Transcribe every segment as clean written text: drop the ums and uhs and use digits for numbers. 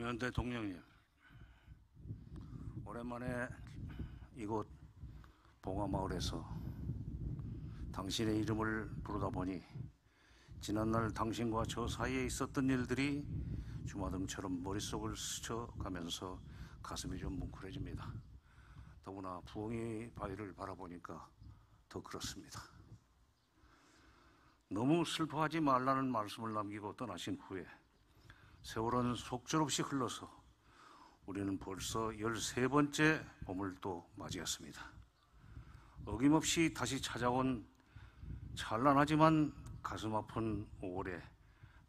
노무현 대통령님, 오랜만에 이곳 봉화마을에서 당신의 이름을 부르다 보니 지난날 당신과 저 사이에 있었던 일들이 주마등처럼 머릿속을 스쳐가면서 가슴이 좀 뭉클해집니다. 더구나 부엉이 바위를 바라보니까 더 그렇습니다. 너무 슬퍼하지 말라는 말씀을 남기고 떠나신 후에 세월은 속절없이 흘러서 우리는 벌써 13번째 봄을 또 맞이했습니다. 어김없이 다시 찾아온 찬란하지만 가슴 아픈 5월에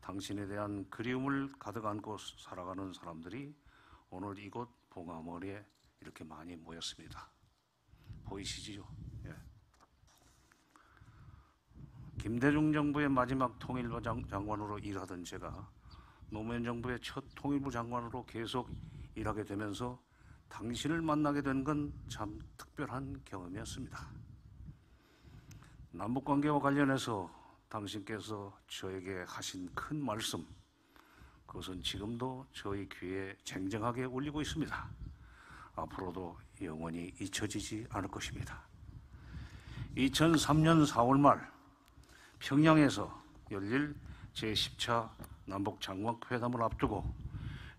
당신에 대한 그리움을 가득 안고 살아가는 사람들이 오늘 이곳 봉화마을에 이렇게 많이 모였습니다. 보이시죠? 예. 김대중 정부의 마지막 통일부 장관으로 일하던 제가 노무현 정부의 첫 통일부 장관으로 계속 일하게 되면서 당신을 만나게 된 건 참 특별한 경험이었습니다. 남북관계와 관련해서 당신께서 저에게 하신 큰 말씀, 그것은 지금도 저희 귀에 쟁쟁하게 울리고 있습니다. 앞으로도 영원히 잊혀지지 않을 것입니다. 2003년 4월 말 평양에서 열릴 제10차 남북장관회담을 앞두고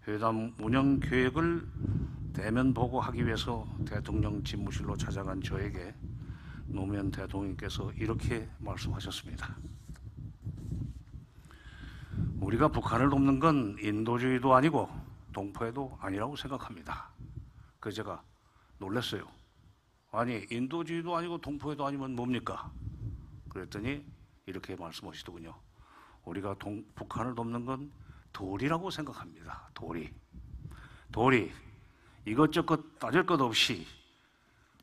회담 운영 계획을 대면 보고하기 위해서 대통령 집무실로 찾아간 저에게 노무현 대통령께서 이렇게 말씀하셨습니다. 우리가 북한을 돕는 건 인도주의도 아니고 동포애도 아니라고 생각합니다. 그래서 제가 놀랐어요. 아니, 인도주의도 아니고 동포애도 아니면 뭡니까? 그랬더니 이렇게 말씀하시더군요. 우리가 북한을 돕는 건 도리라고 생각합니다. 도리. 이것저것 따질 것 없이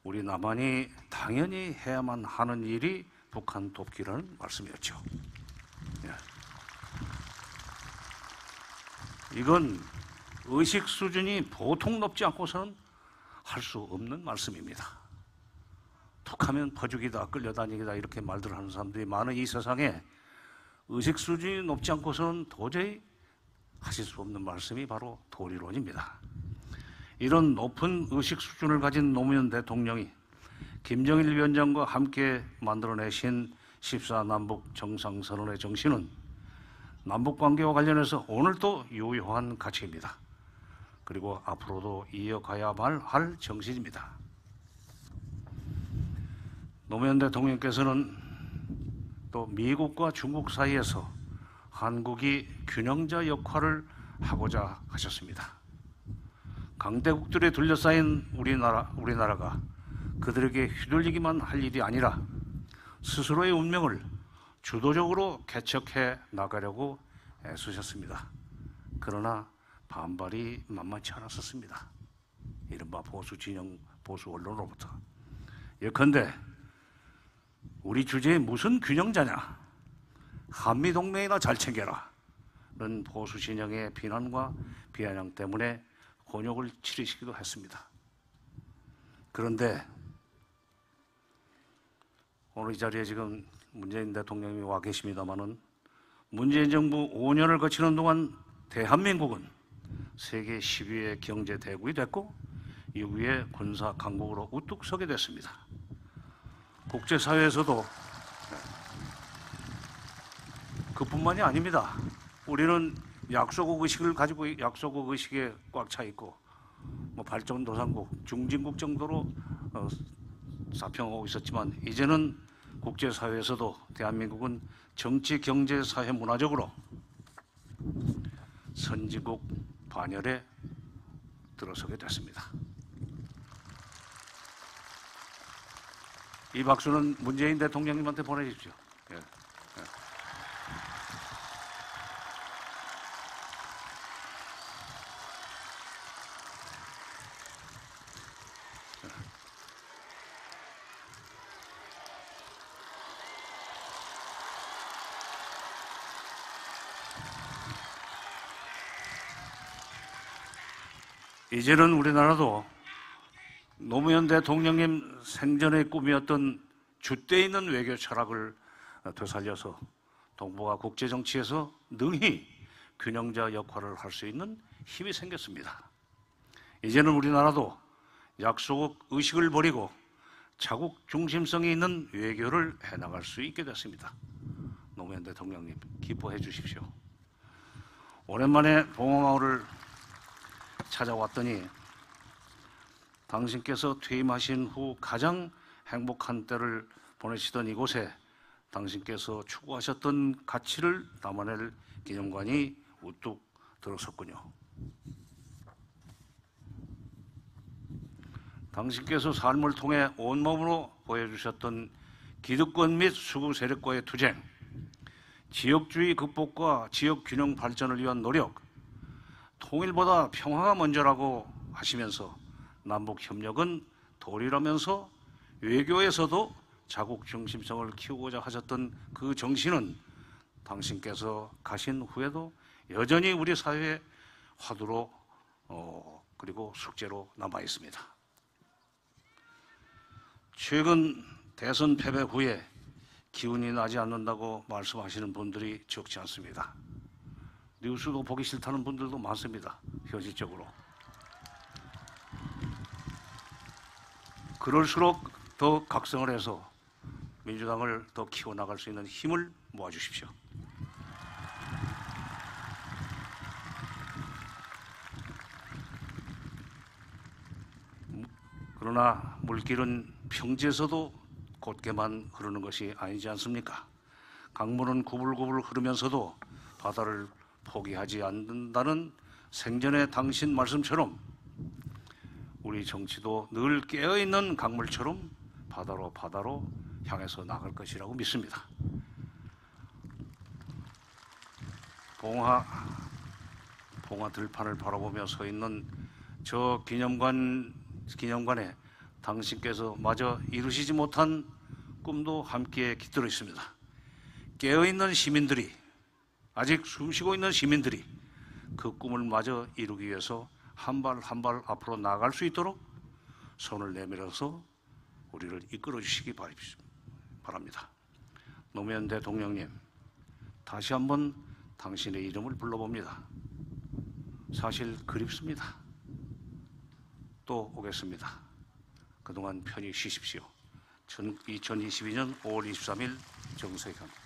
우리 남한이 당연히 해야만 하는 일이 북한 돕기라는 말씀이었죠. 예. 이건 의식 수준이 보통 높지 않고서는 할 수 없는 말씀입니다. 툭하면 퍼주기다, 끌려다니기다 이렇게 말들 하는 사람들이 많은 이 세상에 의식 수준이 높지 않고서는 도저히 하실 수 없는 말씀이 바로 도리론입니다. 이런 높은 의식 수준을 가진 노무현 대통령이 김정일 위원장과 함께 만들어내신 14남북 정상선언의 정신은 남북관계와 관련해서 오늘도 유효한 가치입니다. 그리고 앞으로도 이어가야만 할 정신입니다. 노무현 대통령께서는 또 미국과 중국 사이에서 한국이 균형자 역할을 하고자 하셨습니다. 강대국들에 둘러싸인 우리나라가 그들에게 휘둘리기만 할 일이 아니라 스스로의 운명을 주도적으로 개척해 나가려고 애쓰셨습니다. 그러나 반발이 만만치 않았었습니다. 이른바 보수 진영, 보수 언론으로부터. 예컨대 우리 주제에 무슨 균형자냐, 한미동맹이나 잘 챙겨라 는 보수 진영의 비난과 비아냥 때문에 곤욕을 치르시기도 했습니다. 그런데 오늘 이 자리에 지금 문재인 대통령이 와 계십니다마는 문재인 정부 5년을 거치는 동안 대한민국은 세계 10위의 경제 대국이 됐고 6위의 군사 강국으로 우뚝 서게 됐습니다. 국제사회에서도 그뿐만이 아닙니다. 우리는 약소국 의식을 가지고 약소국 의식에 꽉 차 있고 발전도상국, 중진국 정도로 사평하고 있었지만 이제는 국제사회에서도 대한민국은 정치, 경제, 사회, 문화적으로 선진국 반열에 들어서게 됐습니다. 이 박수는 문재인 대통령님한테 보내십시오. 예. 이제는 우리나라도 노무현 대통령님 생전의 꿈이었던 줏대 있는 외교 철학을 되살려서 동북아 국제정치에서 능히 균형자 역할을 할 수 있는 힘이 생겼습니다. 이제는 우리나라도 약속 의식을 버리고 자국 중심성이 있는 외교를 해나갈 수 있게 됐습니다. 노무현 대통령님, 기뻐해 주십시오. 오랜만에 봉화마을을 찾아왔더니 당신께서 퇴임하신 후 가장 행복한 때를 보내시던 이곳에 당신께서 추구하셨던 가치를 담아낼 기념관이 우뚝 들어섰군요. 당신께서 삶을 통해 온몸으로 보여주셨던 기득권 및 수구 세력과의 투쟁, 지역주의 극복과 지역균형 발전을 위한 노력, 통일보다 평화가 먼저라고 하시면서 남북협력은 도리라면서 외교에서도 자국 중심성을 키우고자 하셨던 그 정신은 당신께서 가신 후에도 여전히 우리 사회의 화두로 그리고 숙제로 남아 있습니다. 최근 대선 패배 후에 기운이 나지 않는다고 말씀하시는 분들이 적지 않습니다. 뉴스도 보기 싫다는 분들도 많습니다. 현실적으로. 그럴수록 더 각성을 해서 민주당을 더 키워나갈 수 있는 힘을 모아주십시오. 그러나 물길은 평지에서도 곧게만 흐르는 것이 아니지 않습니까? 강물은 구불구불 흐르면서도 바다를 포기하지 않는다는 생전의 당신 말씀처럼 우리 정치도 늘 깨어있는 강물처럼 바다로 향해서 나갈 것이라고 믿습니다. 봉화 들판을 바라보며 서 있는 저 기념관에 당신께서 마저 이루시지 못한 꿈도 함께 깃들어 있습니다. 깨어있는 시민들이, 아직 숨쉬고 있는 시민들이 그 꿈을 마저 이루기 위해서 한 발 한 발 앞으로 나아갈 수 있도록 손을 내밀어서 우리를 이끌어 주시기 바랍니다. 노무현 대통령님, 다시 한번 당신의 이름을 불러봅니다. 사실 그립습니다. 또 오겠습니다. 그동안 편히 쉬십시오. 2022년 5월 23일 정세현.